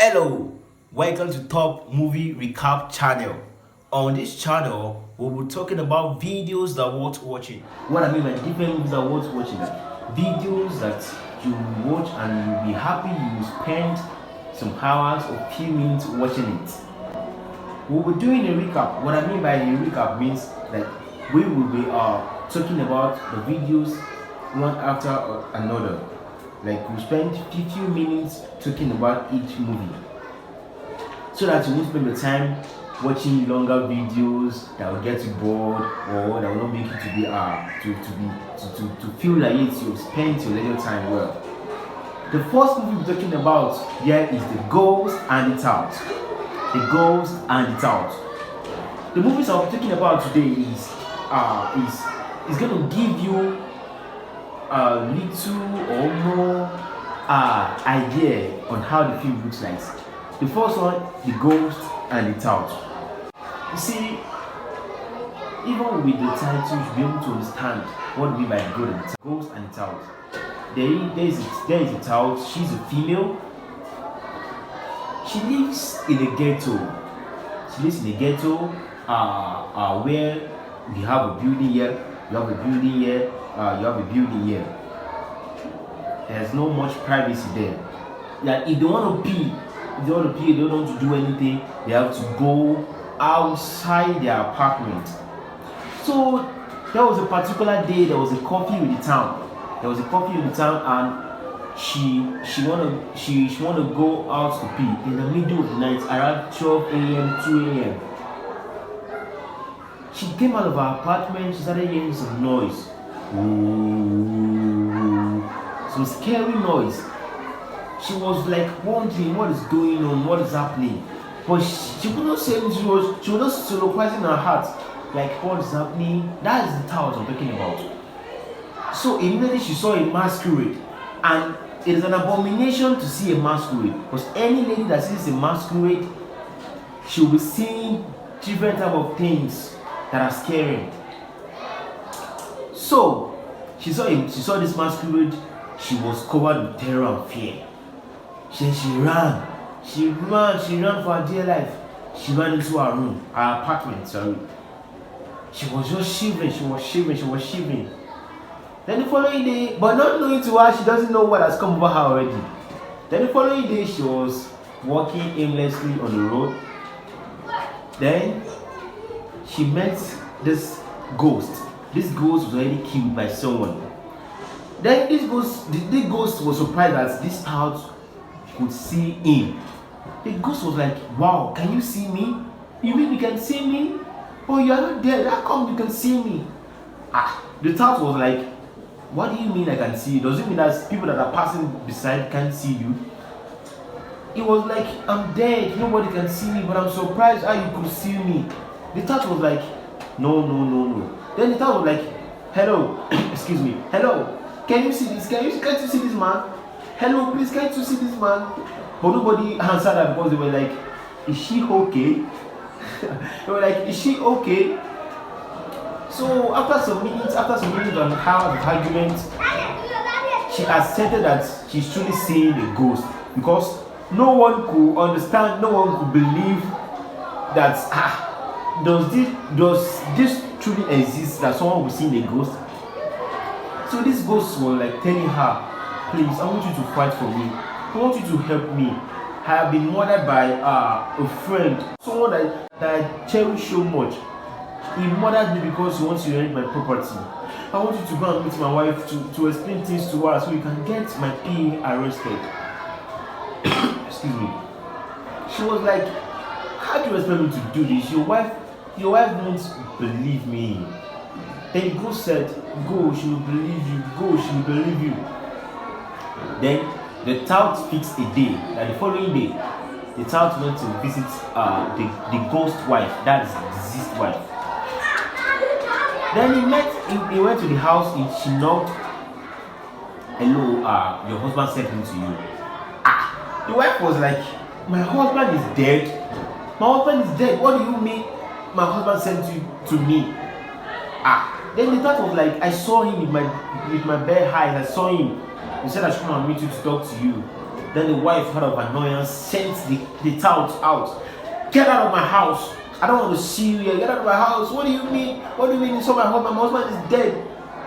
Hello, welcome to Top Movie Recap channel. On this channel, we'll be talking about videos that are worth watching. What I mean by different movies that are worth watching, videos that you will watch and you'll be happy you will spend some hours or few minutes watching it. We'll be doing a recap. What I mean by a recap means that we will be talking about the videos one after another. Like we spend 50 minutes talking about each movie, so that you won't spend the time watching longer videos that will get you bored or that will not make you to be to feel like you've spent your leisure time well. The first movie we're talking about here is The Ghost and It's Out. The Ghost and It's Out. The movies I'm talking about today is going to give you a little or more idea on how the film looks like. The first one, The Ghost and It's Out. You see, even with the title, you should be able to understand what we mean by Ghost and It's Out. There is It's Out. She's a female. She lives in a ghetto. Where we have a building here, you have a building here, you have a building here. There's no much privacy there. Like if they want to pee, they don't want to do anything, they have to go outside their apartment. So there was a particular day, there was a curfew in the town. And she wanna go out to pee in the middle of the night around 12 a.m., 2 a.m. She came out of her apartment, she started hearing some noise. Ooh, some scary noise. She was like wondering what is going on, what is happening. But she could not say anything. She was just soliloquizing in her heart, like what is happening. That is the tower I'm talking about. So immediately she saw a masquerade, and it is an abomination to see a masquerade, because any lady that sees a masquerade, she will be seeing different type of things that are scary. So she saw this masquerade. She was covered with terror and fear. She ran for her dear life. She ran into her room, her apartment, sorry. She was just shivering. Then the following day, but not knowing to her, she doesn't know what has come over her already. Then the following day, she was walking aimlessly on the road. Then she met this ghost. This ghost was already killed by someone. Then the ghost was surprised that this child could see him. The ghost was like, "Wow, can you see me? You mean you can see me? Oh, you are not dead. How come you can see me?" The child was like, "What do you mean I can see you? Does it mean that people that are passing beside can't see you?" He was like, "I'm dead. Nobody can see me, but I'm surprised how you could see me." The child was like, No. Then the child was like, "Hello, excuse me. Hello, can you see this? Can't you see this man? Hello, please, can't you see this man?" But nobody answered her because they were like, "Is she okay?" They were like, "Is she okay?" So after some minutes and hours of argument, she accepted that she's truly seeing a ghost, because no one could understand, no one could believe that does this truly exist, that someone will see a ghost. So this ghost was like telling her, "Please, I want you to fight for me. I want you to help me. I have been murdered by a friend, someone that I cherish so much. He murdered me because he wants to inherit my property. I want you to go and meet my wife to explain things to her so you can get my PA arrested." Excuse me. She was like, "How do you expect me to do this? Your wife won't believe me." Then the ghost said, "Go, she will believe you. Go, she will believe you." Then the tout fixed a day. That the following day, the tout went to visit the ghost wife, that is the deceased wife. Then he went to the house, she knocked. "Hello, your husband sent me to you." The wife was like, "My husband is dead? My husband is dead? What do you mean my husband sent you to me?" Then the thought was like, "I saw him with my bare eyes. I saw him. He said I should come and meet you to talk to you." Then the wife, out of annoyance, sent the tout out. Get out of my house. I don't want to see you here. Get out of my house. What do you mean? What do you mean? You saw my husband. My husband is dead.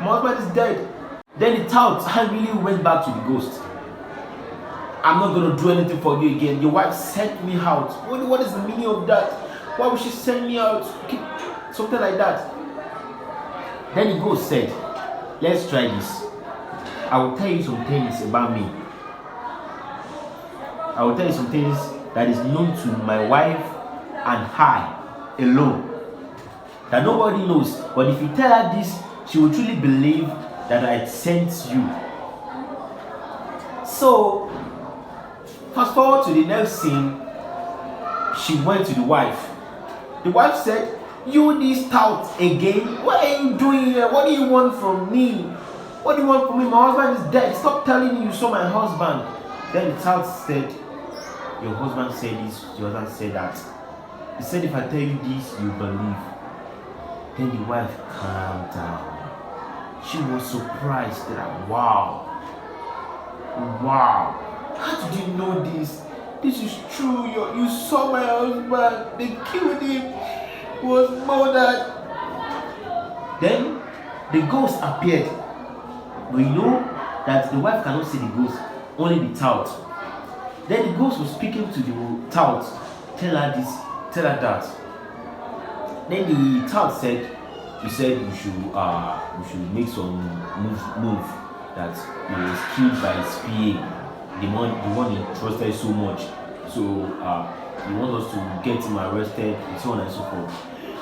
My husband is dead. Then the tout angrily went back to the ghost. I'm not going to do anything for you again. Your wife sent me out. What is the meaning of that? Why would she send me out? Something like that. Then the ghost said, let's try this. I will tell you some things about me. I will tell you some things that is known to my wife and I alone. That nobody knows. But if you tell her this, she will truly believe that I sent you. So, fast forward to the next scene. She went to the wife. The wife said, you this tout again? What are you doing here? What do you want from me? What do you want from me? My husband is dead. Stop telling me you saw my husband. Then the tout said, your husband said this, your husband said that. He said, if I tell you this, you believe. Then the wife calmed down. She was surprised that, wow, how did you know this? This is true. You saw my husband. They killed him. He was murdered. Then the ghost appeared. But you know that the wife cannot see the ghost, only the tout. Then the ghost was speaking to the tout. Tell her this, tell her that. Then the tout said, he said we should make some move that he was killed by his PA, the one he trusted so much. So he wants us to get him arrested and so on and so forth.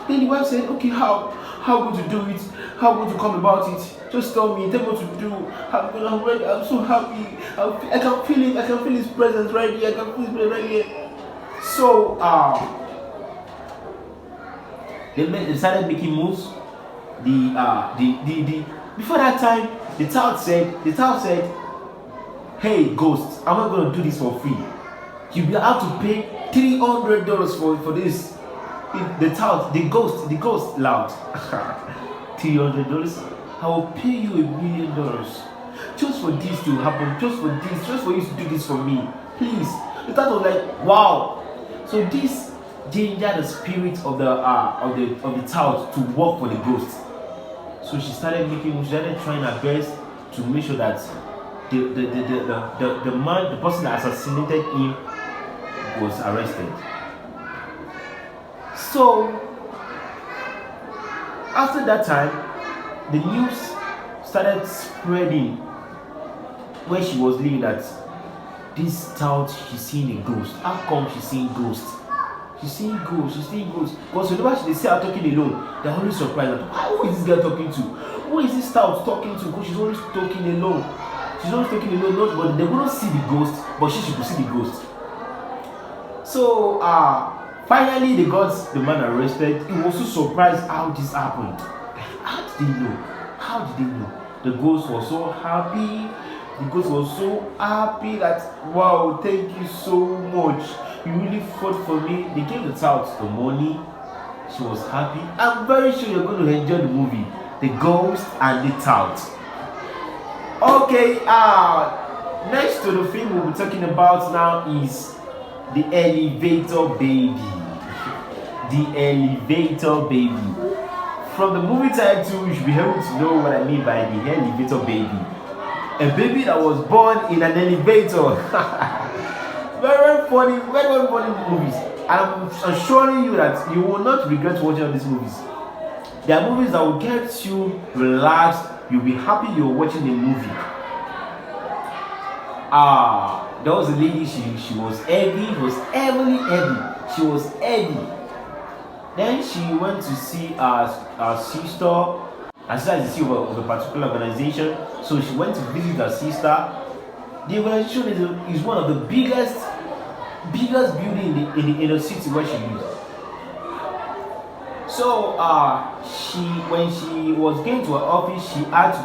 Then the wife said, okay, how going to do it? How going to come about it? Just tell me what to do. I'm ready. I'm so happy. I can feel it. I can feel his presence right here. I can feel his presence right here. So they started making moves. Before that time, the tout said, hey ghost, I'm not gonna do this for free. You will have to pay $300 for this. The ghost loud. $300? I will pay you $1 million just for this to happen, just for you to do this for me, please. The tout was like, wow. So this gingered the spirit of the tout to work for the ghost. So she started trying her best to make sure that the person that assassinated him was arrested. So after that time, the news started spreading where she was living that this tout, she's seeing a ghost. How come she's seeing ghosts? She's seeing ghosts. Because whenever they see her talking alone, they're always surprised. Like, who is this girl talking to? Who is this tout talking to? Because she's always talking alone. But they wouldn't see the ghost, but she could see the ghost. So finally they got the man arrested. He was so surprised how this happened. How did they know? The ghost was so happy. That, wow, thank you so much. You really fought for me. They gave the tout the money. She was happy. I'm very sure you're going to enjoy the movie, The Ghost and the Tout. Okay, next to the film we'll be talking about now is The Elevator Baby. The Elevator Baby. From the movie title, you should be able to know what I mean by the elevator baby. A baby that was born in an elevator. Very funny movies. I'm assuring you that you will not regret watching these movies. They are movies that will get you relaxed. You'll be happy you're watching a movie. There was a lady, she was heavy, she was heavy. Then she went to see her sister. Her sister is the CEO of a particular organization. So she went to visit her sister. The organization is one of the biggest building in the city where she lives. So when she was going to her office, she had to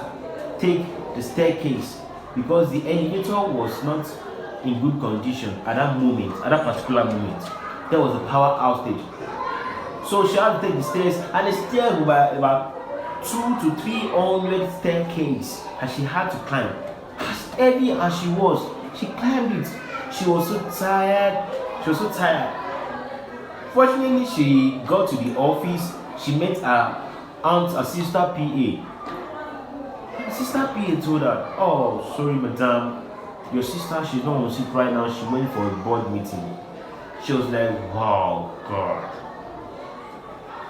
take the staircase because the elevator was not in good condition at that particular moment. There was a power outage. So she had to take the stairs, and the stairs were about 200 to 300 staircase, and she had to climb. As heavy as she was, she climbed it. She was so tired. She was so tired. Fortunately, she got to the office. She met her aunt, her sister PA. Her sister PA told her, "Oh, sorry, madam. Your sister, she's not on shift right now. She went for a board meeting." She was like, "Wow, God."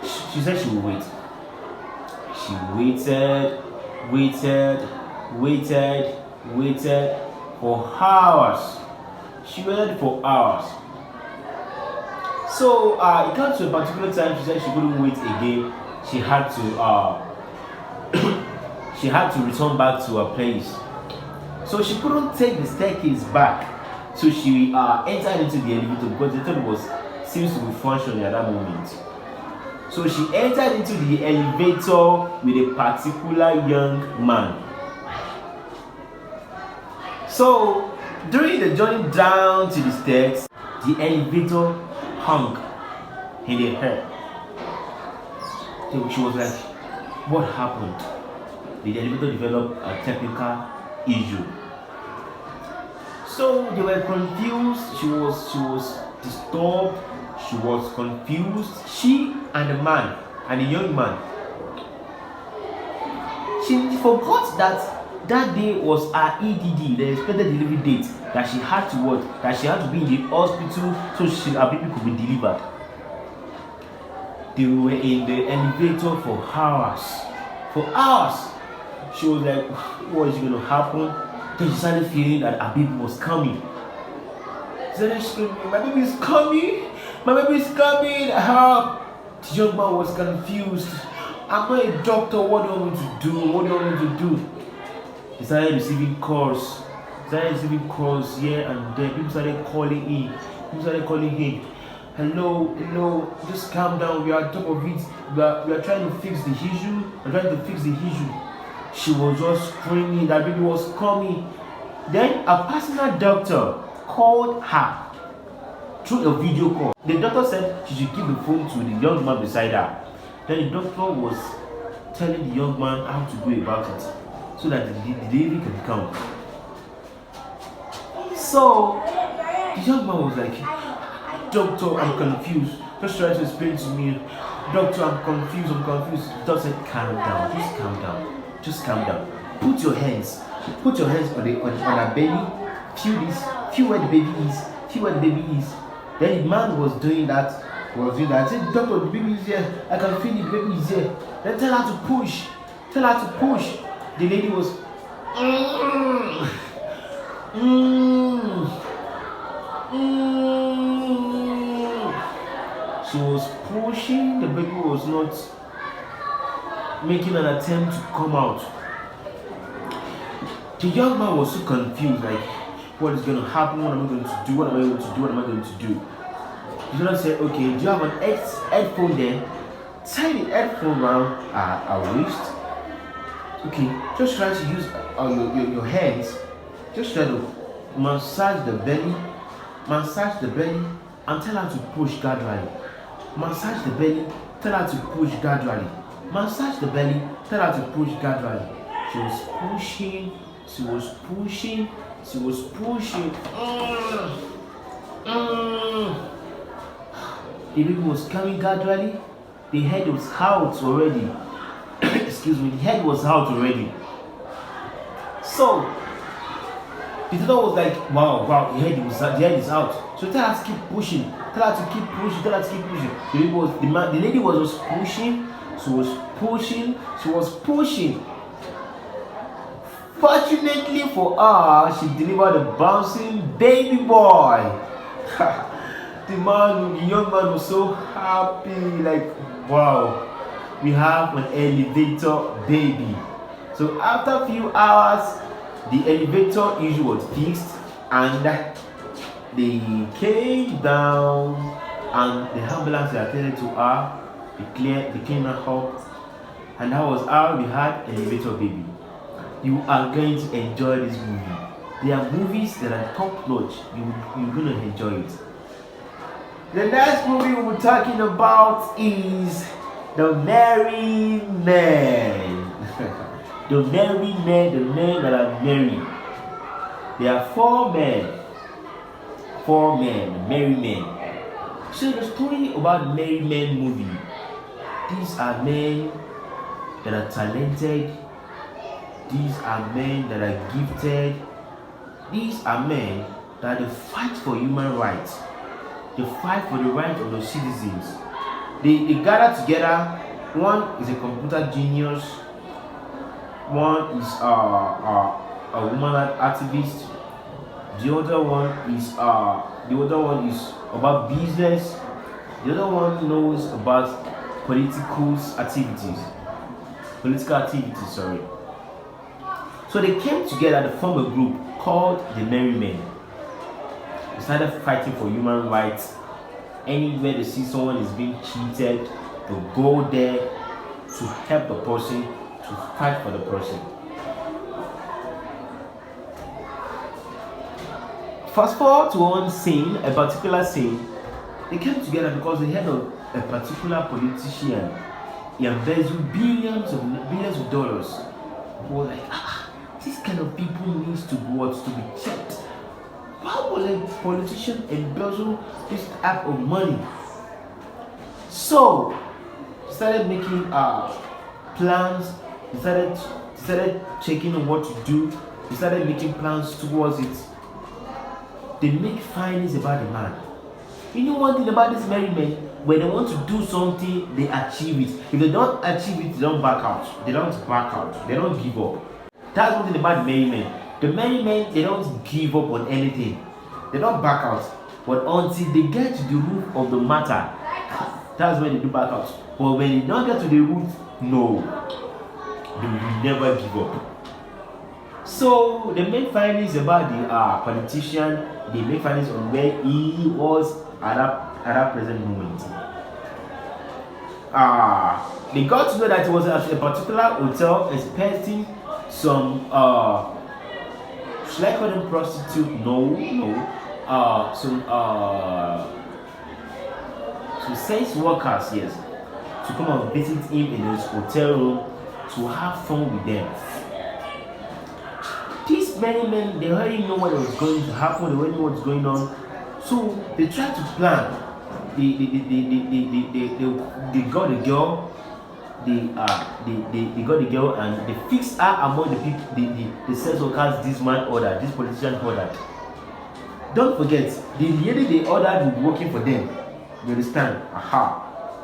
She said she would wait. She waited for hours. She waited for hours. So it came to a particular time. She said she couldn't wait again. She had to she had to return back to her place. So she couldn't take the staircase back. So she entered into the elevator because they thought it seems to be functioning at that moment. So she entered into the elevator with a particular young man. So during the journey down to the stairs, the elevator hung in the air. So she was like, "What happened?" The elevator developed a technical issue. So they were confused. She was disturbed. She was confused. She and the man, and the young man. She forgot that day was her EDD, the expected delivery date, that she had to work, that she had to be in the hospital so her baby could be delivered. They were in the elevator for hours. For hours. She was like, "What is going to happen?" Then she started feeling that her baby was coming. She started screaming, "My baby is coming! My baby is coming! Help!" The young man was confused. "I'm not a doctor. What do you want me to do? What do you want me to do?" He started receiving calls. Here and there. People started calling in. Hello, just calm down. We are on top of it. We are trying to fix the issue. She was just screaming that baby was coming. Then a personal doctor called her through a video call. The doctor said she should give the phone to the young man beside her. Then the doctor was telling the young man how to go about it so that the baby can come. So the young man was like, "Doctor, I'm confused. Just try to explain to me. Doctor, I'm confused. The doctor said, "Calm down. Just calm down. Put your hands on her belly. Feel this. Feel where the baby is. Then the man was doing that. I said, "Doctor, the baby is here. I can feel the baby is here." Then tell her to push. The lady was She was pushing. The baby was not making an attempt to come out. The young man was so confused, like, what is going to happen? What am I going to do? The doctor said, "Okay, do you have an headphone there? Tie the headphone around our waist. Okay, just try to use your hands. Just try to massage the belly, and tell her to push gradually. Massage the belly, tell her to push gradually. Massage the belly, tell her to push gradually." She was pushing. The baby was coming gradually. The head was out already. Excuse me, the head was out already. So the doctor was like, wow, the head is out. So tell her to keep pushing. The lady was just pushing. She was pushing. Fortunately for her, she delivered a bouncing baby boy. The young man was so happy, like, wow, we have an elevator baby. So after a few hours, the elevator issue was fixed, and they came down, and the ambulance attended to her. They cleaned her up, and that was how we had elevator baby. You are going to enjoy this movie. There are movies that are top notch. You're going to enjoy it. The next movie we're talking about is The Merry Men. The men that are married. There are 4 men. four men, merry men. So the story about Merry Men movie. These are men that are talented. These are men that are gifted. These are men that they fight for human rights. They fight for the rights of the citizens. They gather together. One is a computer genius. One is a woman activist. The other one is about business. The other one knows about political activities. Sorry. So they came together to form a group called the Merry Men. They started fighting for human rights. Anywhere they see someone is being cheated, they'll go there to help the person, to fight for the person. Fast forward to one scene, a particular scene. They came together because they heard of a particular politician. He embezzled billions of dollars. They were like, this kind of people needs to be checked. Why would a politician embezzle this type of money? So started making plans. They started checking on what to do. They started making plans towards it. They make findings about the man. You know one thing about these merry men, when they want to do something, they achieve it. If they don't achieve it, they don't back out. They don't back out. They don't give up. That's one thing about the merry men. The merry men, they don't give up on anything. They don't back out. But until they get to the root of the matter, that's when they do back out. But when they don't get to the root, no, they will never give up. So they make findings about the politician. They make findings on where he was at that present moment. They got to know that it was at a particular hotel expecting some should I call them prostitute? Some sex workers, yes, to come and visit him in his hotel room to have fun with them. These many men, they already know what was going to happen, they already know what's going on. So they tried to plan. They got the girl. They got the girl and they fixed her among the people, the sex workers this man ordered, this politician ordered. Don't forget, the lady they ordered was working for them. You understand?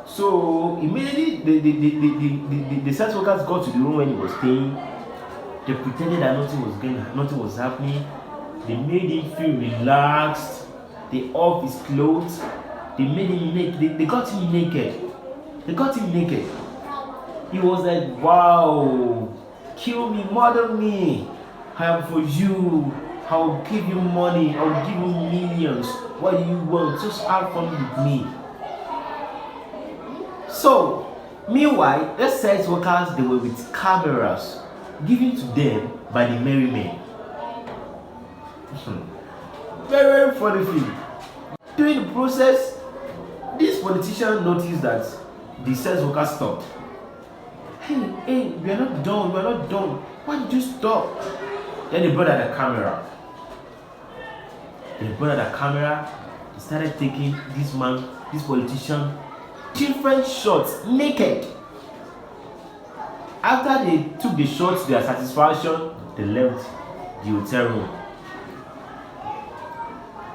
So immediately the sex workers got to the room when he was staying. They pretended that nothing was happening. They made him feel relaxed. They off his clothes. They made him naked. They got him naked. He was like, wow, kill me, murder me. I am for you. I will give you money. I will give you millions. What do you want? Just have fun with me. So, meanwhile, the sex workers, they were with cameras given to them by the merry men. Very, very funny thing. During the process, this politician noticed that the sex workers stopped. Hey, we are not done. Why did you stop? Then they brought out the camera. They started taking this politician, different shots, naked. After they took the shots to their satisfaction, they left the hotel room.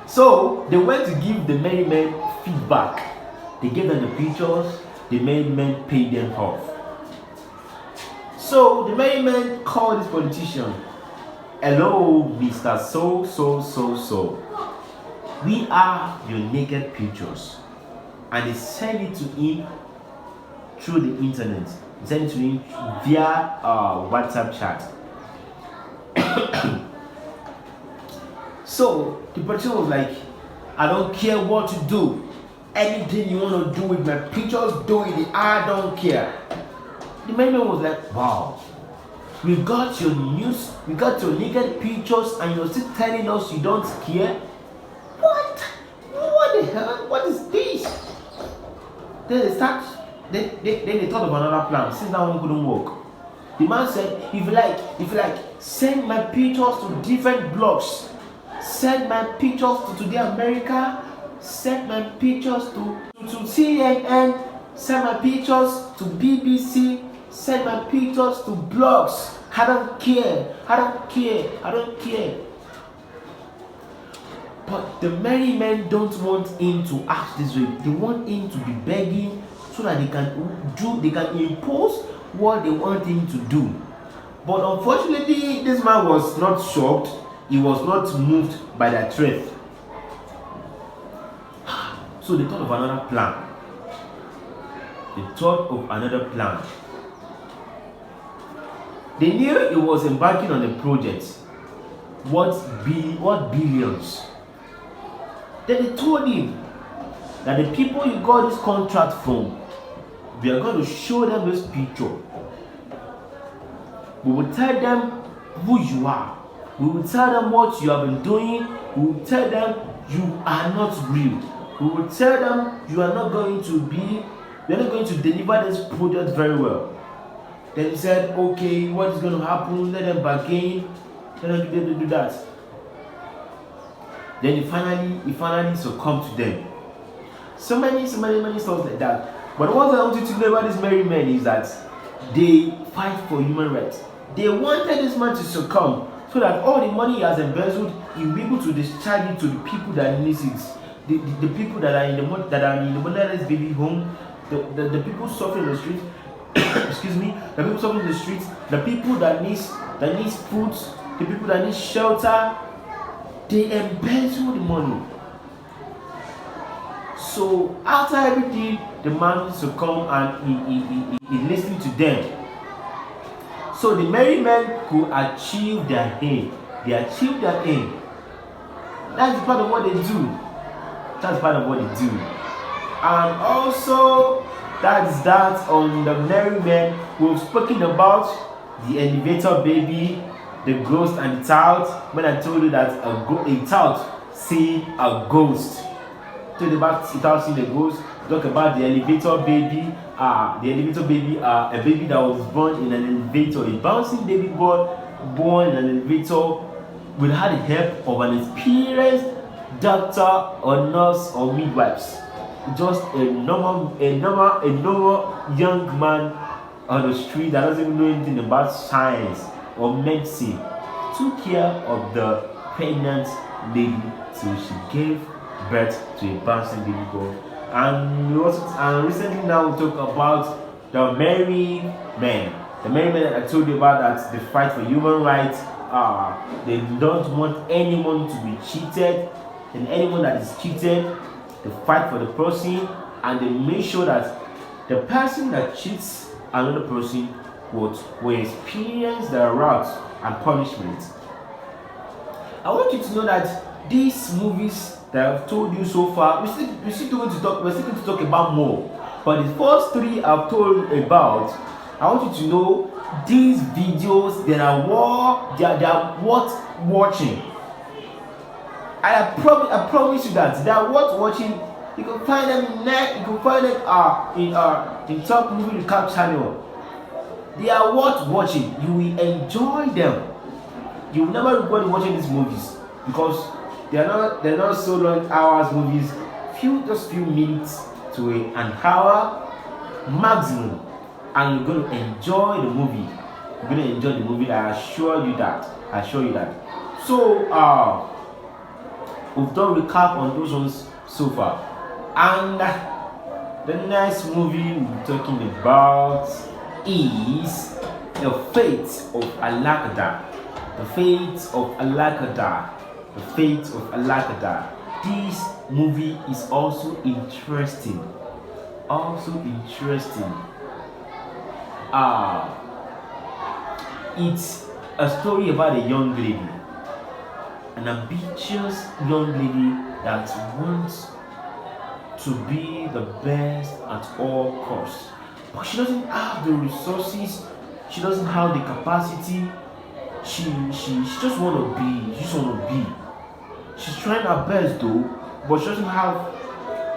So they went to give the merry men feedback. They gave them the pictures. The merry men paid them off. So the merry men called this politician. Hello, Mr. So. We are your naked pictures. And they sent it to him through the internet. Send it to him via WhatsApp chat. So the person was like, I don't care what you do. Anything you want to do with my pictures, do it. I don't care. The man was like, wow, we got your news, we got your naked pictures, and you're still telling us you don't care? What the hell? What is this? Then they thought of another plan. Since that one couldn't work, the man said, if you like, send my pictures to different blogs. send my pictures to Today America, send my pictures to CNN, send my pictures to BBC, send my pictures to blogs. I don't care. I don't care. I don't care. But the merry men don't want him to act this way. They want him to be begging so that they can impose what they want him to do. But unfortunately, this man was not shocked. He was not moved by that threat. So they thought of another plan. They knew he was embarking on a project worth billions. Then they told him that the people you got this contract from, we are going to show them this picture. We will tell them who you are. We will tell them what you have been doing. We will tell them you are not real. We will tell them you are not going to deliver this project very well. Then he said, okay, what is going to happen? Let them bargain. Let them do that. Then he finally succumbed to them. So many stuff like that. But what I want you to know about these merry men is that they fight for human rights. They wanted this man to succumb so that all the money he has embezzled, he will be able to discharge it to the people that need it. The people that are in the motherless baby home, the people suffering in the streets, excuse me, the people suffering in the streets, the people that needs food, the people that need shelter, they embezzle the money. So after everything, the man succumbed and he listened to them. So the merry men could achieve their aim. They achieved their aim. That's part of what they do. And also, that on the merry men, we've spoken about the elevator baby, the ghost and the tout. When I told you that a tout see a ghost. Told about a tout seeing a ghost. Talk about the elevator baby. A baby that was born in an elevator, a bouncing baby born in an elevator without the help of an experienced doctor or nurse or midwives. Just a normal young man on the street that doesn't know anything about science or medicine took care of the pregnant lady till she gave birth to a bouncing baby boy. And recently now we talk about the merry men. The merry men that I told you about, that they fight for human rights. They don't want anyone to be cheated, and anyone that is cheated, they fight for the person, and they make sure that the person that cheats another person will experience the wrath and punishment. I want you to know that these movies that I've told you so far, we're still going to talk about more. But the first three I've told you about, I want you to know these videos they are worth watching. I promise you that they are worth watching. You can find them in Top Movie Recap channel. They are worth watching. You will enjoy them. You will never regret watching these movies because they're not so long hours movies. Just few minutes to an hour maximum, and you're going to enjoy the movie. You're going to enjoy the movie. I assure you that. So we've done recap on those ones so far, and the next movie we'll be talking about is The Fate of Alakada. The Fate of Alakada. This movie is also interesting. It's a story about a young lady, an ambitious young lady that wants to be the best at all costs, but she doesn't have the resources. She doesn't have the capacity. She just want to be. She's trying her best though, but she doesn't have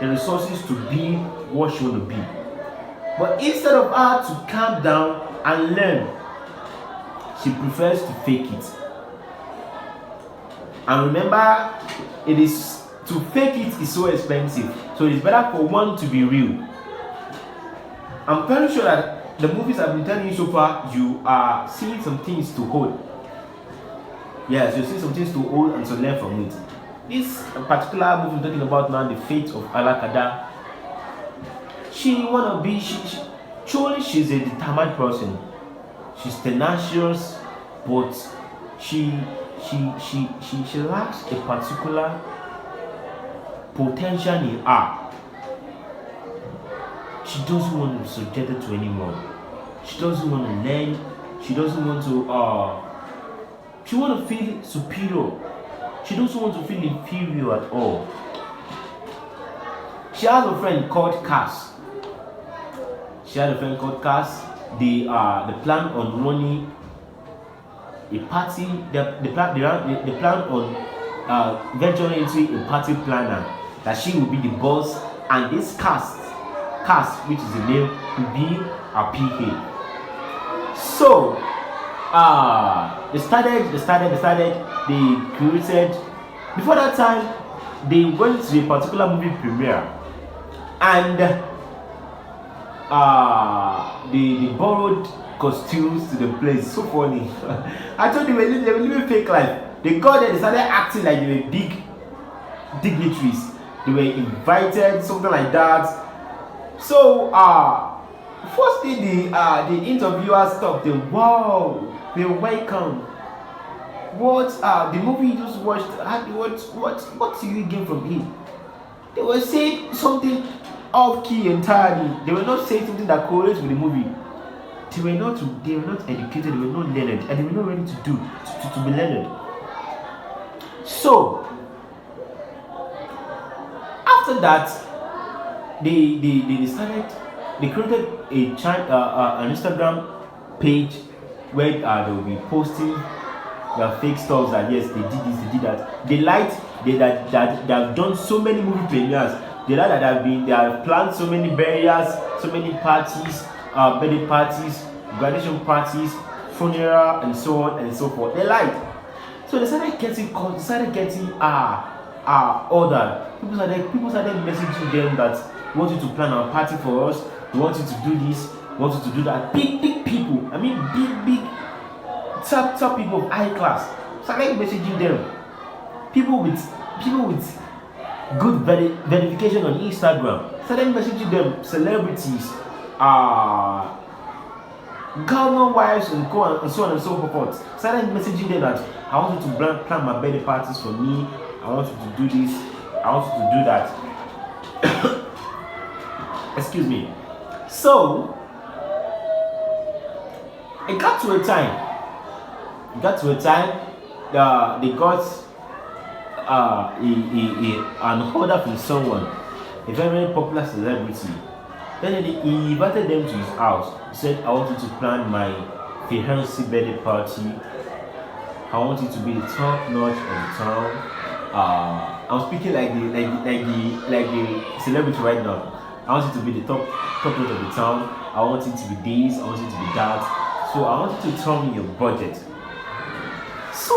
the resources to be what she want to be. But instead of her to calm down and learn, she prefers to fake it. And remember, it is to fake it is so expensive. So it's better for one to be real. I'm very sure that the movies I've been telling you so far, you are seeing some things to hold. Yes, you see some things to hold and to learn from it. This particular movie I'm talking about now, The Fate of Alakada. She's a determined person. She's tenacious, but she lacks a particular potential in her. She doesn't want to be subjected to anyone. She doesn't want to learn. She doesn't want to she wants to feel superior. She doesn't want to feel inferior at all. She has a friend called Cass. They plan on running a party. They plan on venturing into a party planner that she will be the boss, and this Cass, which is the name, will be a PA. So they created. Before that time, they went to a particular movie premiere, and they borrowed costumes to the place. So funny. I told you they were living fake life. They got there, they started acting like they were big dignitaries. They were invited, something like that. So first thing the interviewers stopped them. Wow, they welcome. What the movie you just watched? What do you get from it? They were saying something off key entirely. They were not saying something that correlates with the movie. They were not educated. They were not learned, and they were not ready to be learned. So after that, they created an Instagram page where they will be posting their fake stuff that yes, they did this, they did that. They have done so many movie premieres. They like that they have planned so many burials, so many parties, birthday parties, graduation parties, funeral, and so on and so forth. They lied. So they started getting order. People started messaging them that we want you to plan a party for us, we want you to do this, we want you to do that. Big people, I mean big top people of high class started messaging them. People with good verification on Instagram started messaging them. Celebrities, government wives, and so on and so forth started messaging them that I want you to plan my birthday parties for me. I want you to do this. I want you to do that. Excuse me. So it got to a time. They got an order from someone, a very popular celebrity. Then he invited them to his house. He said, I want you to plan my fiancé birthday party. I want you to be the top notch of the town. I'm speaking like the celebrity right now. I want you to be the top notch of the town. I want you to be this. I want you to be that. So I want you to tell me your budget. So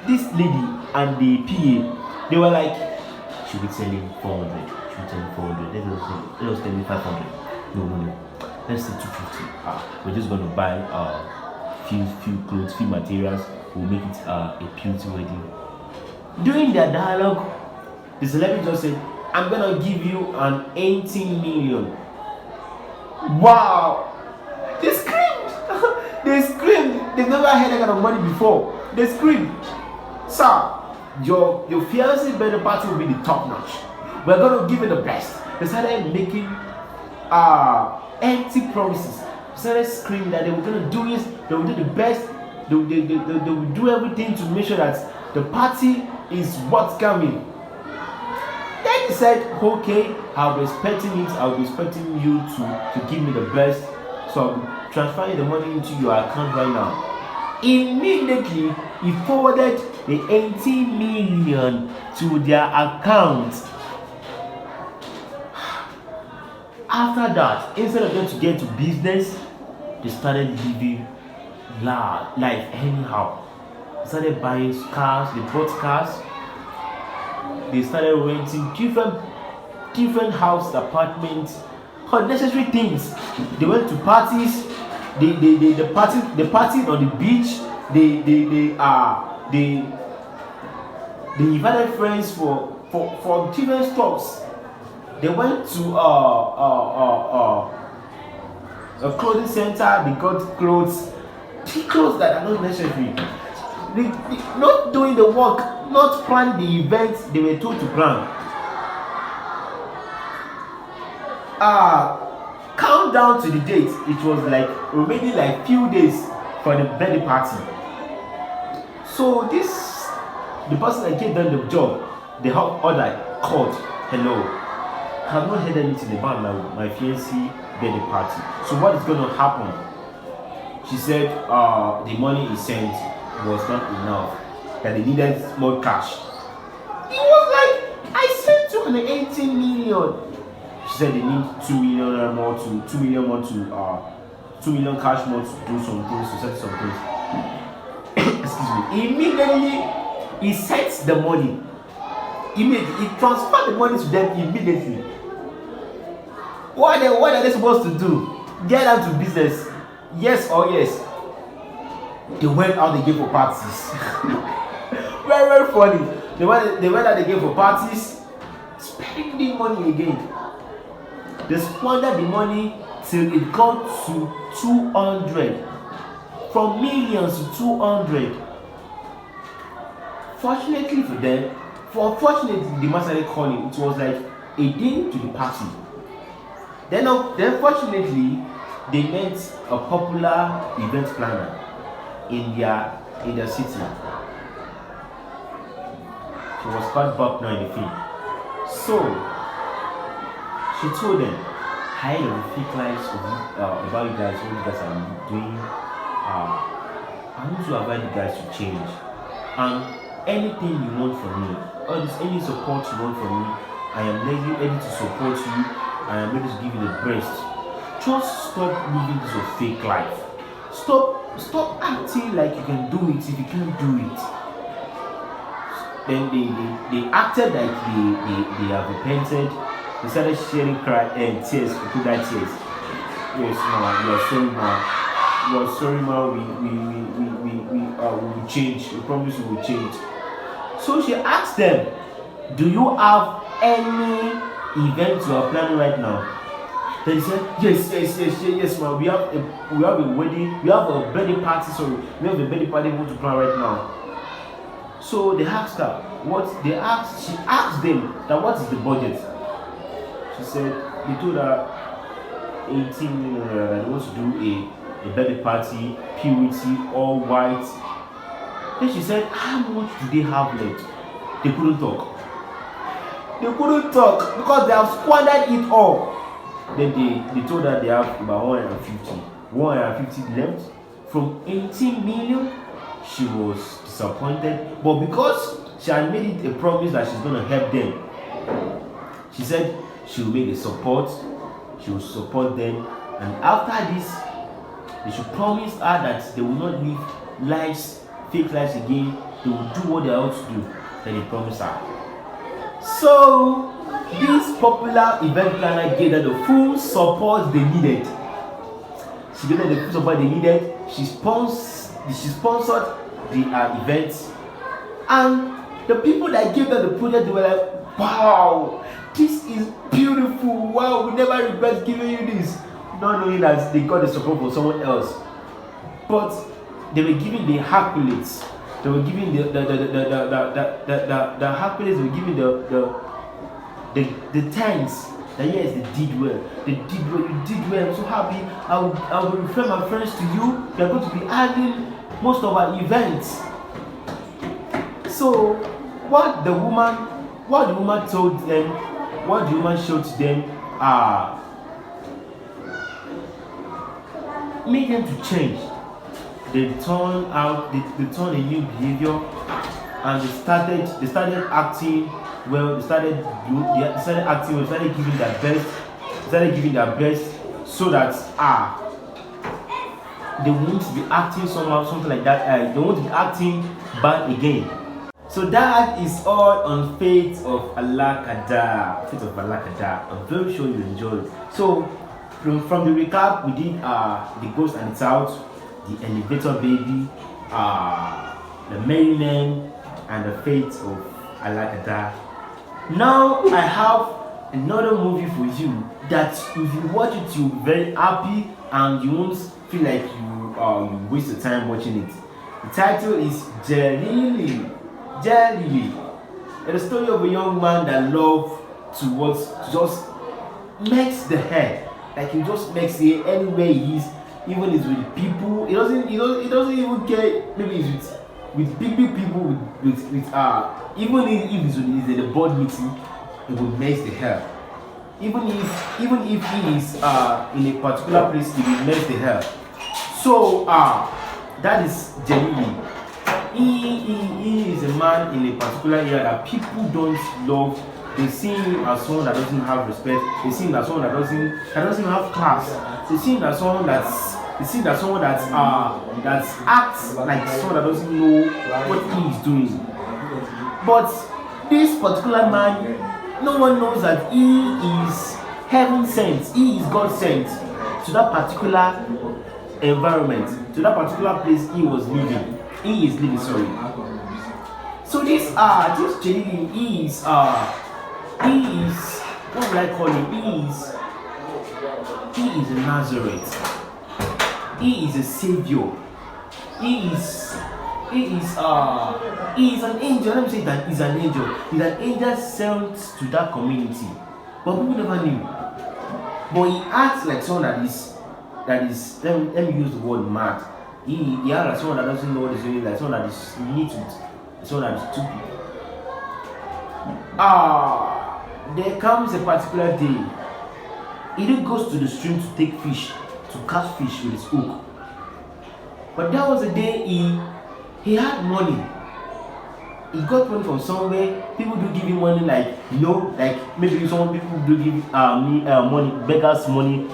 this lady and the PA, they were like, should we tell him 400? Should we tell him 400? Let us tell him 500. No. Let's say 250. We're just gonna buy few clothes, few materials. We'll make it a beauty wedding. During their dialogue, the celebrity just said, I'm gonna give you an 18 million. Wow! They screamed! They screamed! They've never had that kind of money before. They screamed, sir, your fiancé birthday party will be the top notch. We're gonna give it the best. They started making empty promises. They started screaming that they were gonna do this, they will do the best, they will do everything to make sure that the party is what's coming. Then he said, okay, I'll be expecting it, I'll be expecting you to give me the best. So I'll be transferring the money into your account right now. Immediately, he forwarded the 18 million to their account. After that, instead of them to get to business, they started living life anyhow. started buying cars, they bought cars, they started renting different house apartments, unnecessary things. They went to parties, they partied on the beach, they invited friends for different stops. They went to a clothing center, they got clothes that are not necessary. They not doing the work, not planning the events they were told to plan. Countdown to the date, it was like remaining like few days for the birthday party. So the person that gave them the job, the other called, hello, I have not heard anything about my fiancé birthday party. So what is going to happen? She said the money he sent was not enough, that they needed more cash. He was like, I sent 218 million. She said they need 2 million more to 2 million more to 2 million cash more to do some things, to set some things. Excuse me. Immediately he sent the money. Immediately he transferred the money to them immediately. What are they supposed to do? Get out to business? Yes or yes? They went out, they gave for parties. Very, very funny. They went out, they gave for parties, spending money again. They squandered the money till it got to 200. From millions to 200. Fortunately for them, the man started calling. It was like a day to the party. Then fortunately, they met a popular event planner in their city. She was called Buckner in the film. So she told them, I had a fake lives about you guys, what you guys are doing. I want to invite you guys to change. And anything you want from me, or any support you want from me, I am ready to support you. I am ready to give you the best. Just stop living this fake life. Stop acting like you can do it if you can't do it. Then they acted like they have repented. They started sharing tears, crocodile tears. Yes, ma, you are sorry, ma. You are sorry, ma. We will change. We promise we will change. So she asked them, do you have any event you are planning right now? They said, yes, ma. We have a wedding, we have a birthday party, we have a birthday party we want to plan right now. So they asked her, she asked them that what is the budget? She said, they told her 18 million, they want to do a birthday party, purity, all white. Then she said, how much do they have left? They couldn't talk. They couldn't talk because they have squandered it all. Then they told her they have about 150 left. From 18 million, she was disappointed. But because she had made it a promise that she's going to help them, she said she will make a support. She will support them. And after this, they should promise her that they will not live fake lives again. They will do what they are to do. Then they promised her. So this popular event planner gave them the full support they needed. She gave them the full support they needed. She sponsored the event, and the people that gave them the project, they were like, wow, this is beautiful. Wow, we never regret giving you this. Not knowing that they got the support from someone else. But they were giving the accolades. They were giving the accolades. They were giving the thanks. That yes, they did well. They did well. You did well. I'm so happy. I will refer my friends to you. We are going to be adding most of our events. So what the woman told them, what the woman showed to them, made them to change. They turned a new behavior, and they started acting well. They started acting well. They started giving their best. So that they won't be acting somehow, something like that. They won't be acting bad again. So that is all on Fate of Alakada. Fate of Alakada. I'm very sure you enjoyed. So from the recap, we did the Ghost and It's Out, the Elevator Baby, the Merryman, and the Fate of Alakada. Now I have another movie for you that if you watch it, you'll be very happy and you won't feel like you waste your time watching it. The title is Jelili. Jelili. It's a story of a young man that loves to just makes the hair. Like he just makes it anywhere he is, even if it's with people. He doesn't even care. Maybe it's with big people with even if it's in the board meeting, he will mess the hair. Even if he is in a particular place, he will mess the hair. So that is Jelili. He is a man in a particular area that people don't love. They see him as someone that doesn't have respect. They see him as someone that doesn't have class. They see him as someone that acts like someone that doesn't know what he is doing. But this particular man, no one knows that he is heaven sent. He is God sent to that particular environment, to that particular place he was living. He is living, sorry. So this Jelili, he is what will I call him? He is a Nazareth. He is a savior. He is an angel. Let me say that he's an angel. He's an angel sent to that community, but people never knew. But he acts like someone that is. Let me use the word mad. He acts like someone that doesn't know what he's doing, like someone that is neat, someone that is stupid. There comes a particular day. He goes to the stream to take fish, to catch fish with his hook. But that was the day he had money. He got money from somewhere. People do give him money, like maybe some people do give money, beggars money.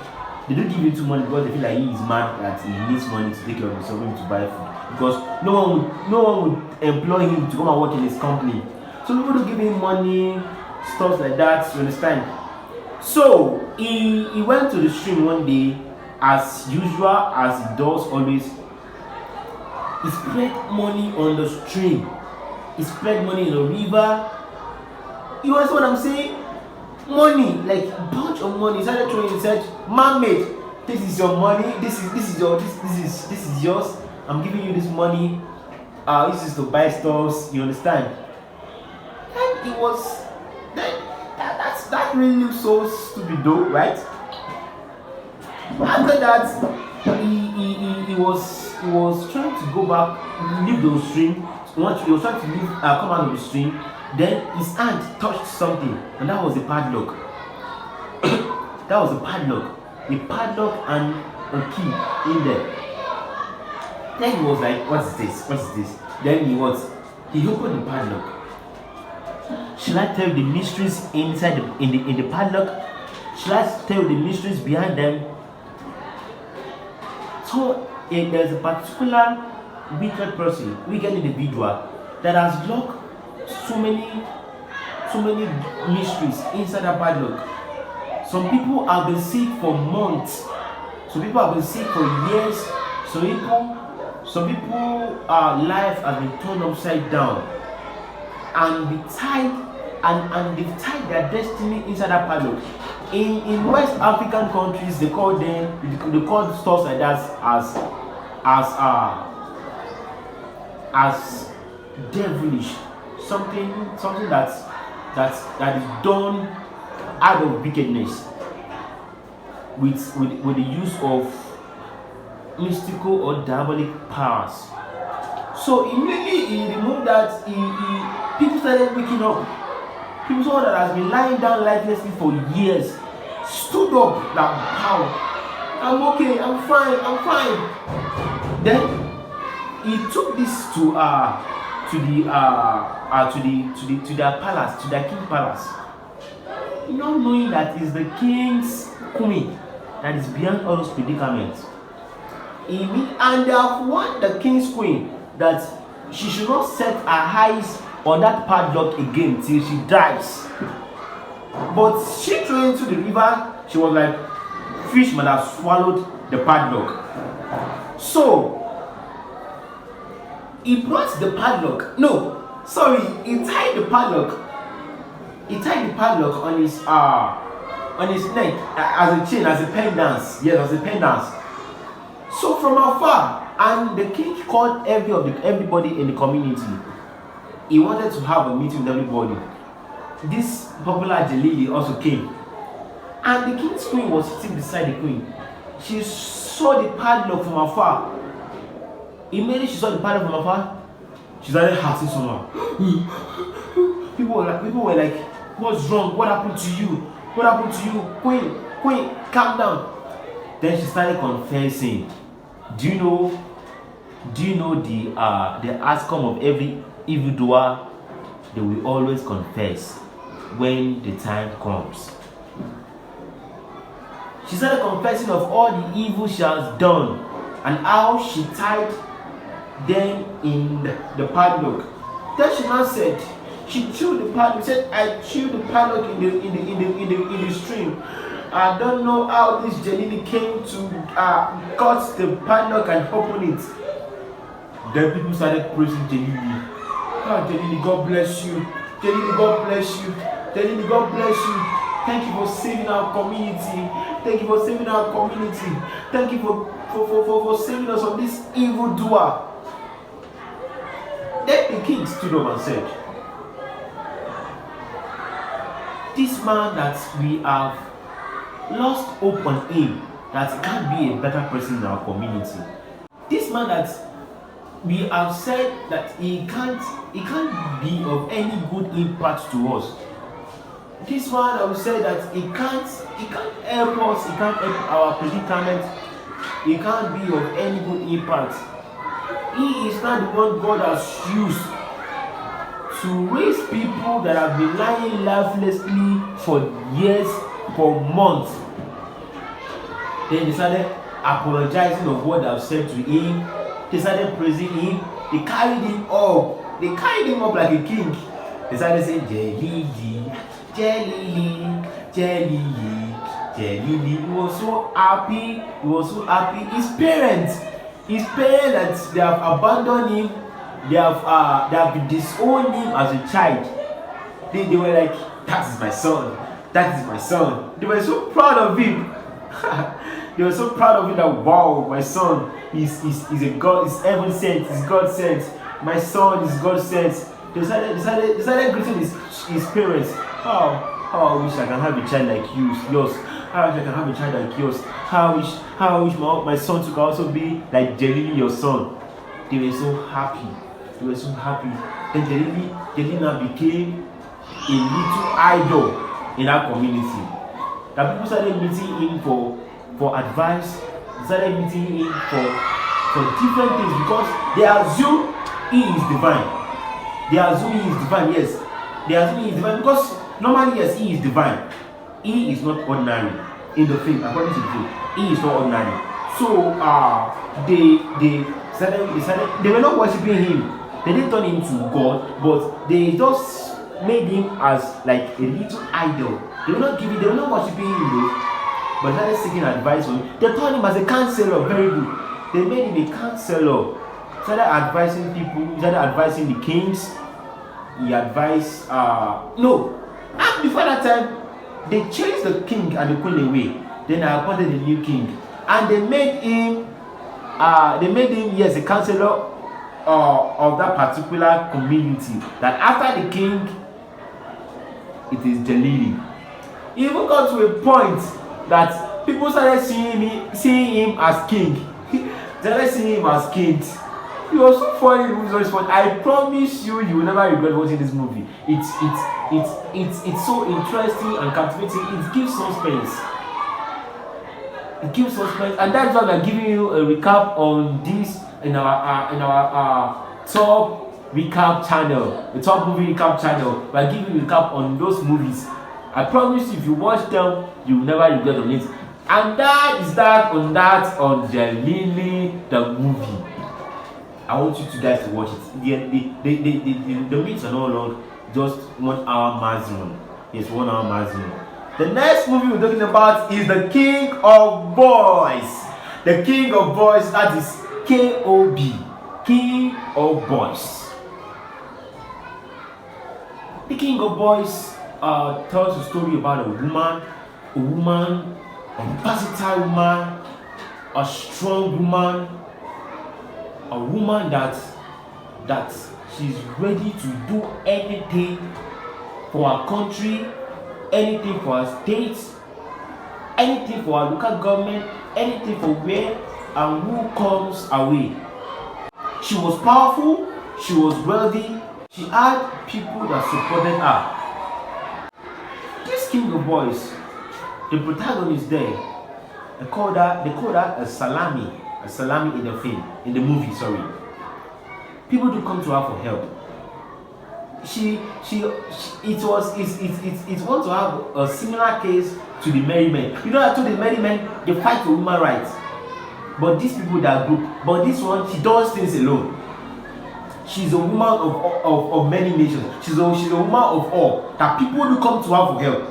They don't give him too money because they feel like he is mad that he needs money to take care of himself, to buy food. Because no one would employ him to come and work in his company. So people do give him money, stuff like that. You understand? So he went to the stream one day, as usual, as he does always. He spread money on the stream. He spread money in the river. You understand what I'm saying? Money, like a bunch of money. He started throwing. He said, "Man-made, this is your money. This is yours. I'm giving you this money. This is to buy stuff." You understand? And it was that really looks so stupid, though, right? After that, he was trying to go back, leave the stream. He was trying to leave, come out of the stream. Then his hand touched something, and that was a padlock. That was a padlock. A padlock and a key in there. Then he was like, "What is this? What is this?" Then he opened the padlock. Shall I tell the mysteries inside in the padlock? Shall I tell the mysteries behind them? So there's a particular wicked individual that has locked so many mysteries inside that padlock. Some people have been sick for months. Some people have been sick for years. Some people life has been turned upside down, and they've tied their destiny inside that padlock. In West African countries, they call stuff like that as devilish, something that is done out of wickedness with the use of mystical or diabolic powers. So immediately he removed that. People started waking up. People saw that has been lying down lifelessly for years stood up like, "How? I'm okay. I'm fine. Then he took this to their palace, to their king palace, not knowing that it's the king's queen that is beyond all those predicaments. And they have warned the king's queen that she should not set her eyes on that padlock again till she dies. But she threw into the river. She was like, fish might have swallowed the padlock. So he brought the padlock. No, sorry, he tied the padlock. He tied the padlock on his neck as a chain, as a pendant. Yes, as a pendant. So from afar, and the king called everybody in the community. He wanted to have a meeting with everybody. This popular Jalili also came, and the king's queen was sitting beside the queen. She saw the padlock from afar. Immediately she saw the padlock from afar, she started hurting someone. People were like, "What's wrong? What happened to you? What happened to you? Queen, calm down." Then she started confessing. Do you know the outcome of every evildoer? They will always confess when the time comes. She started confessing of all the evil she has done and how she tied them in the padlock. Then she now said, she threw the padlock. Said, "I threw the padlock in the stream. I don't know how this Jalili came to cut the padlock and open it." Then people started praising Jalili. "Oh, Jalili, God bless you. Jalili, God bless you. Jalili, God bless you. Thank you for saving our community. Thank you for saving our community. Thank you for saving us from this evil doer." Then the king stood up and said, "This man that we have lost hope on him, that can't be a better person in our community. This man that we have said that he can't be of any good impact to us. This one I will say that he can't help us, he can't help our predicament, he can't be of any good impact. He is not the one God has used to raise people that have been lying lifelessly for years, for months." Then they started apologizing of what they have said to him. They started praising him. They carried him up. They carried him up like a king. They started saying, "Jalili, Jalili, Jalili, Jalili." He was so happy. He was so happy. His parents that they have abandoned him, they have disowned him as a child. They were like, "That is my son. That is my son." They were so proud of him. They were so proud of him that, "Wow, my son is a God, is heaven sent, is God sent. My son is God sent." They started greeting his parents. How I wish I can have a child like yours. How I wish I can have a child like yours. How I wish my son to also be like Jalili, your son. They were so happy. Then Jalili now became a little idol in our community. That people started meeting him for advice. They started meeting him for different things because they assume he is divine. Yes. They assume he is divine because normally, yes, he is divine. He is not ordinary in the faith, according to the faith. He is not ordinary. So they were not worshiping him. They didn't turn him to God, but they just made him as like a little idol. They were not worshiping him though, but they started seeking advice from him. They turned him as a counselor. Very good. They made him a counselor. Started advising people. He started advising the kings. He advised and before that time they chased the king and the queen away. Then they appointed a new king, and they made him a counselor of that particular community. That after the king, it is Jalili. He even got to a point that people started seeing him as king. They started seeing him as king. It was so funny. I promise you will never regret watching this movie. It's so interesting and captivating. It gives suspense. And that's why we're giving you a recap on this in our top recap channel, the top movie recap channel. We're giving you a recap on those movies. I promise you, if you watch them, you will never regret on it. And that is that on Jelini the movie. I want you guys to watch it. The meets are no longer just 1 hour maximum. It's 1 hour maximum. The next movie we're talking about is The King of Boys. The King of Boys, that is K.O.B. King of Boys. The King of Boys tells a story about a woman, a versatile woman, a strong woman, a woman that she's ready to do anything for her country, anything for her state, anything for her local government, anything for where and who comes her way. She was powerful, she was wealthy, she had people that supported her. This King of Boys, the protagonist there, they call that a salami in the film, in the movie, sorry. People do come to her for help. It wants to have a similar case to the Merry Men. You know, I told the Merry Men they fight for human rights, but these people that group, but this one she does things alone. She's a woman of many nations. She's a woman of all. That people do come to her for help.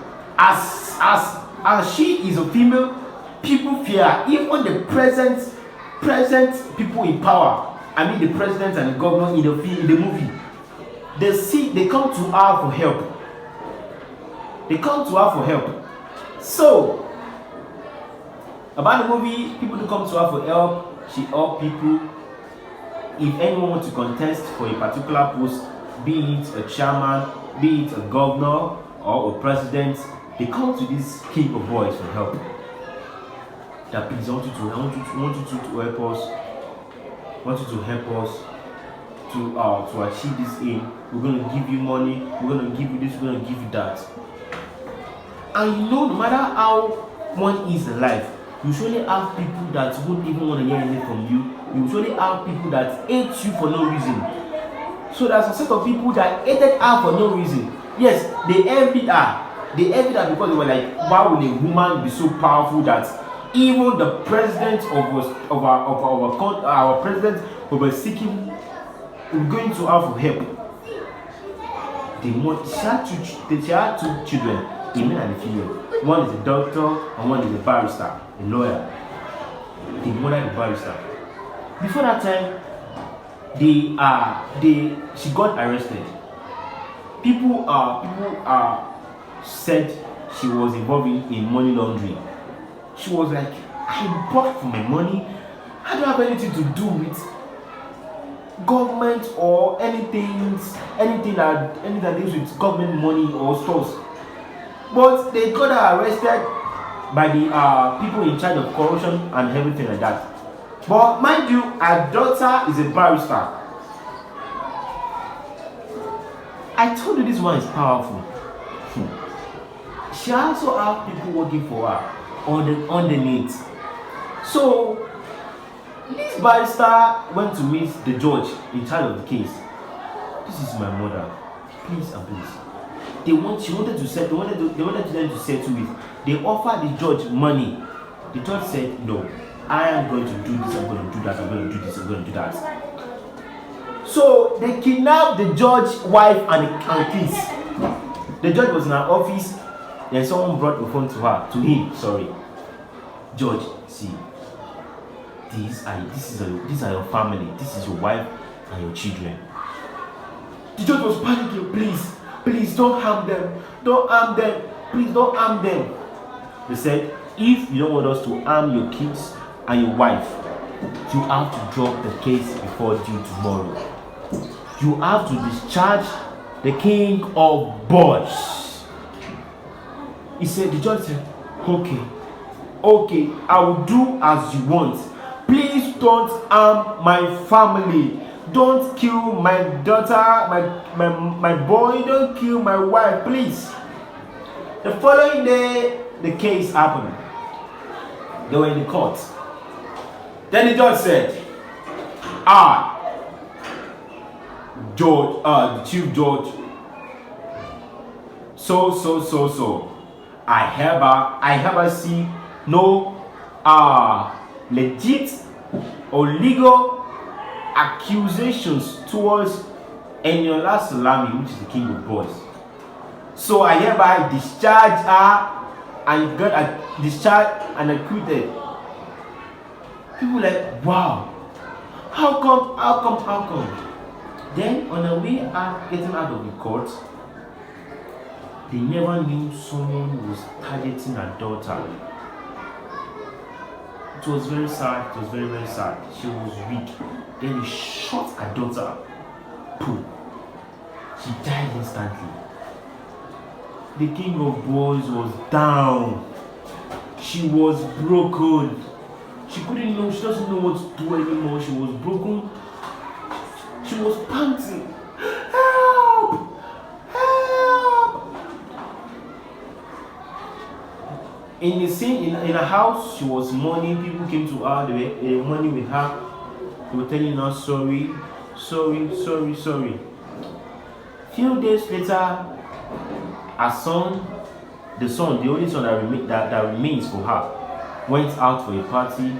As she is a female, people fear her. Even the present people in power, I mean the president and the governor in the movie, they come to her for help. They come to her for help. So about the movie, people do come to her for help. She helps people. If anyone wants to contest for a particular post, be it a chairman, be it a governor or a president, they come to this King of Boys for help. That please, I want you to help us. I want you to help us to achieve this aim. We're going to give you money. We're going to give you this. We're going to give you that. And you know, no matter how one is in life, you surely have people that won't even want to hear anything from you. You surely have people that hate you for no reason. So there's a set of people that hated her for no reason. Yes, they envied her. They envied her because they were like, why would a woman be so powerful that even the president of our president was seeking, going to her for help. She had two children, a male and a female. One is a doctor and one is a barrister, a lawyer. The mother is a barrister. Before that time, she got arrested. People said she was involved in money laundering. She was like, I bought for my money. I don't have anything to do with government or anything that deals with government money or stores. But they got her arrested by the people in charge of corruption and everything like that. But mind you, her daughter is a barrister. I told you this one is powerful. She also has people working for her underneath. So this barrister went to meet the judge in charge of the case. This is my mother. Please and please. They wanted them to settle it. They offered the judge money. The judge said, no, I am going to do this, I'm going to do that, I'm going to do this, I'm going to do that. So they kidnapped the judge's wife and kids. The judge was in her office, then someone brought the phone to him. Judge, see, these are your family, this is your wife and your children. The judge was panicking. Please don't harm them. Please don't harm them. They said, if you don't want us to harm your kids and your wife, you have to drop the case before due tomorrow. You have to discharge the King of Boys. The judge said, okay, I will do as you want. Please don't harm my family. Don't kill my daughter, my boy, don't kill my wife, please. The following day, the case happened. They were in the court. Then the judge said, the chief judge, so, I hereby see no legit or legal accusations towards Eniola Salami, which is the king of boys. So I hereby discharge her and got discharged and acquitted. People like, wow, how come? Then on the way out, getting out of the court, they never knew someone was targeting her daughter. It was very sad. It was very, very sad. She was weak. Then he shot her daughter. Boom. She died instantly. The king of boys was down. She was broken. She doesn't know what to do anymore. She was broken. She was panting. Help! Help! In the scene, in her house, she was mourning. People came to her. They were mourning with her. They were telling her sorry. Few days later, her son, the only son that remains for her, went out for a party.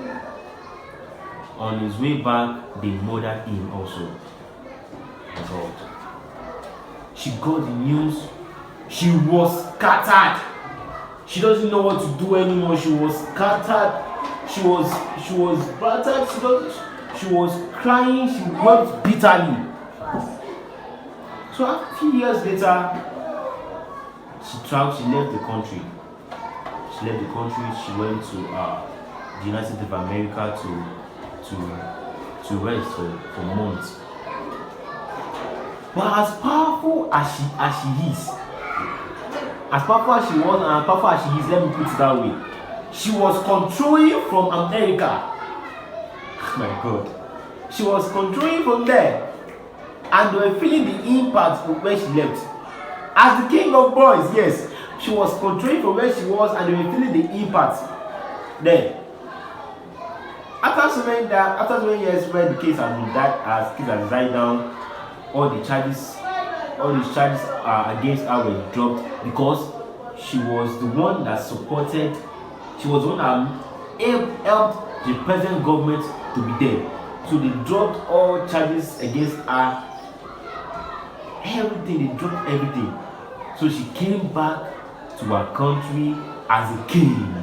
On his way back, they murdered him also. God. She got the news. She was scattered. She doesn't know what to do anymore. She was scattered. She was battered. She was crying. She wept bitterly. So a few years later, she left the country. She went to the United States of America to rest for months. But as powerful as she is, as powerful as she was and as powerful as she is, let me put it that way, she was controlling from America. My God. She was controlling from there. And they were feeling the impact of where she left. As the king of boys, yes, she was controlling from where she was and they were feeling the impact there. After so many years where the case has died down, all these charges against her were dropped because she was the one that supported, she was the one that helped the present government to be there. So they dropped all charges against her. Everything, they dropped everything. So she came back to her country as a king.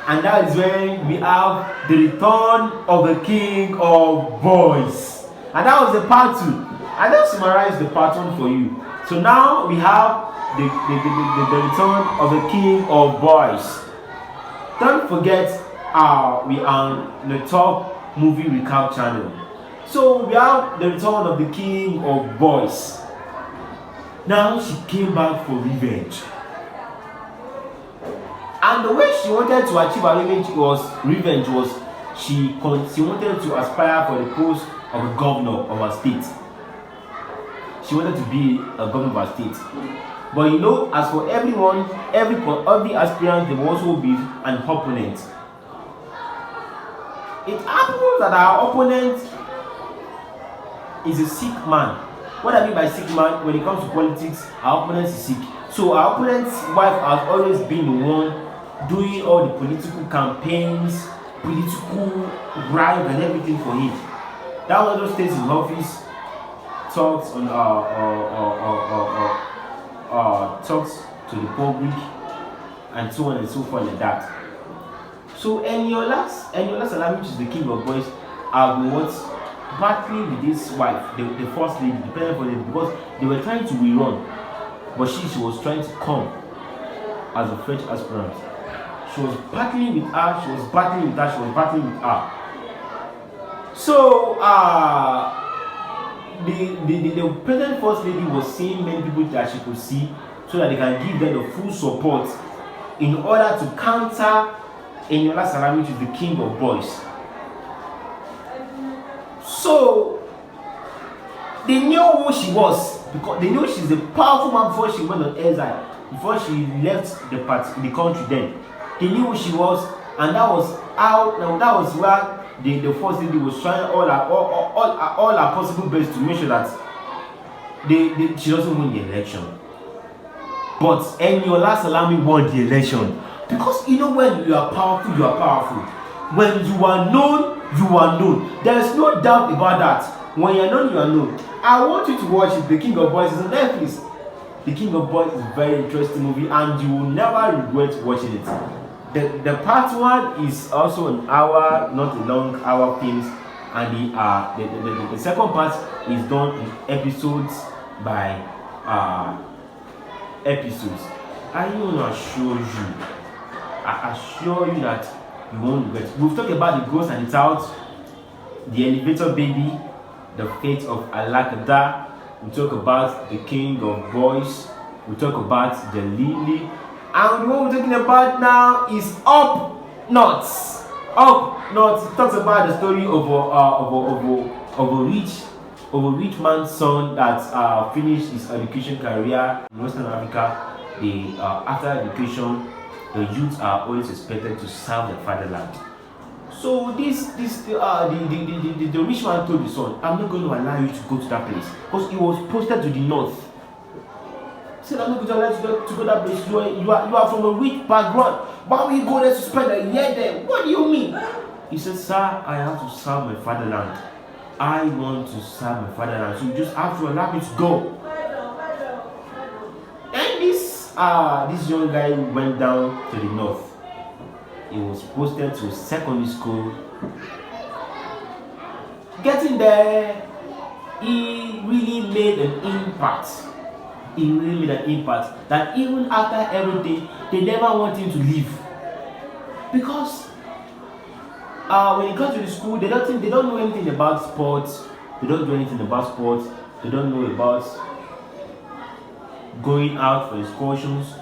And that is when we have the return of the king of boys. And that was the part 2. I just summarized the part 1 for you. So now we have the return of the king of boys. Don't forget, we are on the Top Movie Recap channel. So we have the return of the king of boys. Now she came back for revenge. And the way she wanted to achieve her revenge was she wanted to aspire for the post of a governor of her state. She wanted to be a governor of her state. But you know, as for everyone, every aspirant, there will also be an opponent. It happens that our opponent is a sick man. What I mean by sick man, when it comes to politics, our opponent is sick. So our opponent's wife has always been the one doing all the political campaigns, political bribe and everything for him. That one just stays in office, talks on talks to the public, and so on and so forth like that. So Eniola Salami, which is the king of boys, was battling with this wife, the first lady, the parent for them, because they were trying to rerun, but she was trying to come as a French aspirant. She was battling with her. So the present first lady was seeing many people that she could see, so that they can give them the full support in order to counter Eniola Salami, which is the king of boys. So they knew who she was, because they knew she's a powerful man before she went on exile, before she left the country. Then they knew who she was, and that was where the first lady was trying all her possible best to make sure that she doesn't win the election. But Eniola Salami won the election. Because you know, when you are powerful, you are powerful. When you are known, you are known. There is no doubt about that. When you are known, you are known. I want you to watch it. The King of Boys is on Netflix. The King of Boys is a very interesting movie, and you will never regret watching it. The part one is also an hour, not a long hour films, and the second part is done in episodes by episodes. I want to assure you, I assure you that you won't regret. We've talked about the Ghost and It's Out, the Elevator Baby, the Fate of Alakada. We talk about the King of Boys. We talk about the Lily. And what we're talking about now is Up North. Up North. It talks about the story of a rich man's son that finished his education career in Western Africa. After education, the youths are always expected to serve the fatherland. So the rich man told the son, "I'm not going to allow you to go to that place because it was posted to the north." He said, "I'm not going to allow you to go to that place. You are from a rich background. Why will you go there to spend a year there? What do you mean?" He said, "Sir, I have to serve my fatherland. I want to serve my fatherland. So you just have to allow me to go." And this young guy went down to the north. He was posted to secondary school. Getting there, he really made an impact. That even after everything, they never want him to leave. Because when he comes to the school, they don't know anything about sports. They don't do anything about sports. They don't know about going out for excursions,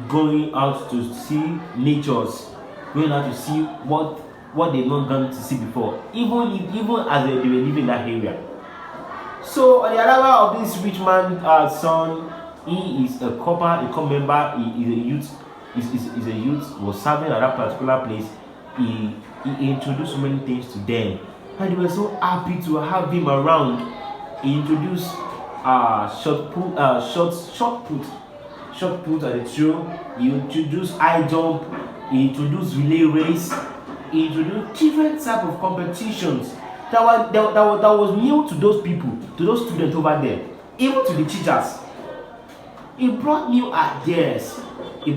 going out to see natures, going out to see what they've not gone to see before, even as they were living in that area. So on the arrival of this rich man's son, he is a corps member. He is a youth. Is a youth. Was serving at that particular place. He introduced so many things to them, and they were so happy to have him around. He introduced shot put at the throw. He introduced high jump. He introduced relay race. He introduced different type of competitions that was new to those people, to those students over there, even to the teachers. He brought new ideas. To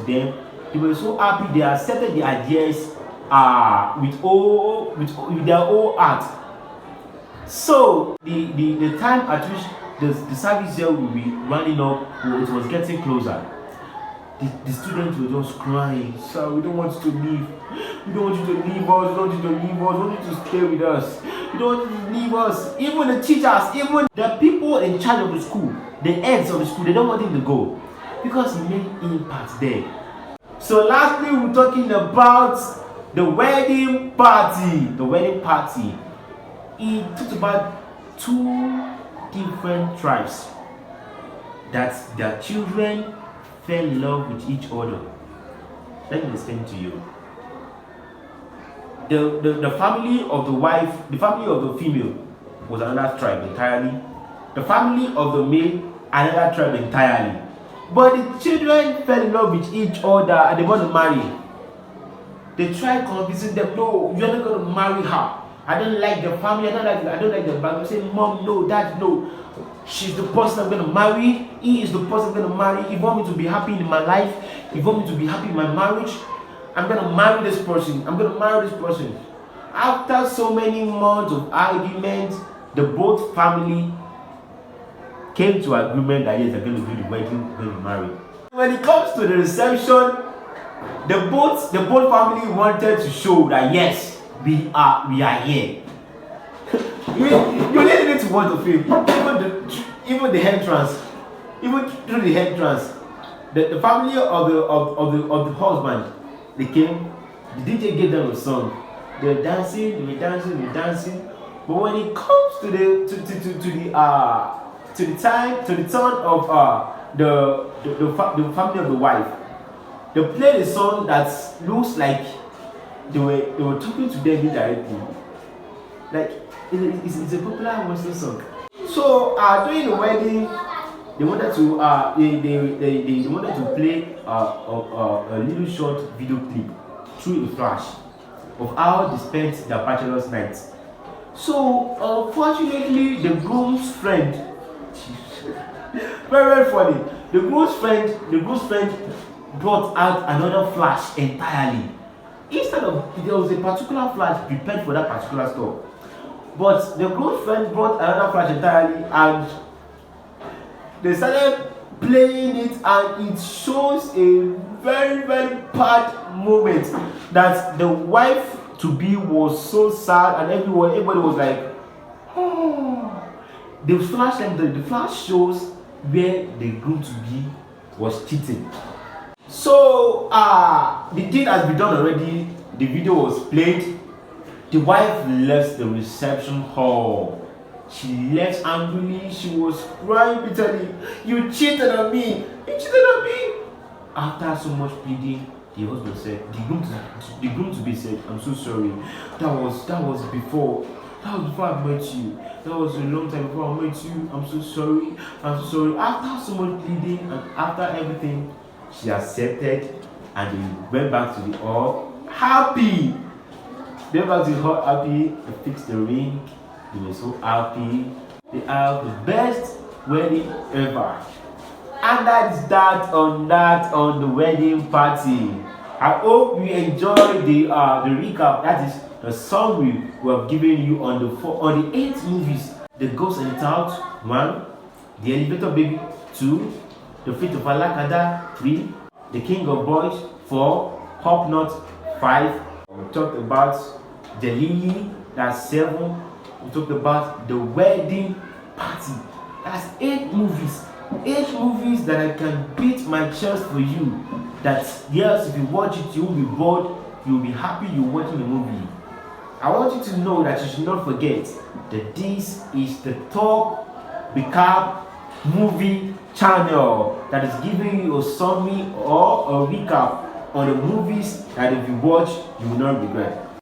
them. They were so happy. They accepted the ideas with their whole heart. So the time at which the service here will be running up, it was getting closer. The students were just crying, "Sir, we don't want you to leave. We don't want you to leave us. We don't want you to leave us. We want you to stay with us. We don't want you to leave us." Even the teachers, even the people in charge of the school, the heads of the school, they don't want him to go because he made impact there. So lastly, we're talking about the wedding party. The wedding party. He talked about two different tribes that their children fell in love with each other. Let me explain to you. The family of the wife, the family of the female was another tribe entirely. The family of the male, another tribe entirely. But the children fell in love with each other and they want to marry. They tried convincing them, "No, you're not going to marry her. I don't like the family. I don't like the background." They say, "Mom, no, Dad, no. She's the person I'm going to marry. He is the person I'm going to marry. If you want me to be happy in my life, if you want me to be happy in my marriage, I'm going to marry this person. I'm going to marry this person." After so many months of argument, the both family came to agreement that yes, they're going to do the wedding, they're going to marry. When it comes to the reception, the both family wanted to show that yes, we are here. You really need to watch the film. Even the entrance, even through the entrance, the family of the husband, they came. The DJ gave them a song. They were dancing. But when it comes to the turn of the family of the wife, they played a song that looks like they were talking to them indirectly. Like it's a popular Western song. So during the wedding, they wanted to they wanted to play a little short video clip through a flash of how they spent their bachelor's night. So unfortunately, the groom's friend, very funny. The groom's friend brought out another flash entirely. Instead of there was a particular flash prepared for that particular store, but the groom's friend brought another flash entirely, and they started playing it, and it shows a very bad moment that the wife to be was so sad, and everybody was like, oh. The flash shows where the groom to be was cheating. So the deed has been done already. The video was played. The wife left the reception hall. She left angrily. She was crying bitterly. You cheated on me. You cheated on me. After so much pleading, the husband said, the groom to be said, I'm so sorry. That was before. That was before I met you. That was a long time before I met you. I'm so sorry. I'm so sorry. After so much pleading and after everything, she accepted, and they went back to the hall happy. They went back to the hall happy. They fixed the ring. They were so happy. They have the best wedding ever. And that's that on the wedding party. I hope you enjoyed the recap. That is the summary we have given you on the 8 movies: The Ghost and the Tout 1, The Elevator Baby 2, The Fate of Alakada 3, The King of Boys 4, Hop Knot 5. We talked about The Lily, that's 7. We talked about The Wedding Party. That's 8 movies. 8 movies that I can beat my chest for you. That yes, if you watch it, you will be bored, you will be happy you're watching the movie. I want you to know that you should not forget that this is the top recap movie channel that is giving you a summary or a recap on the movies that if you watch, you will not regret.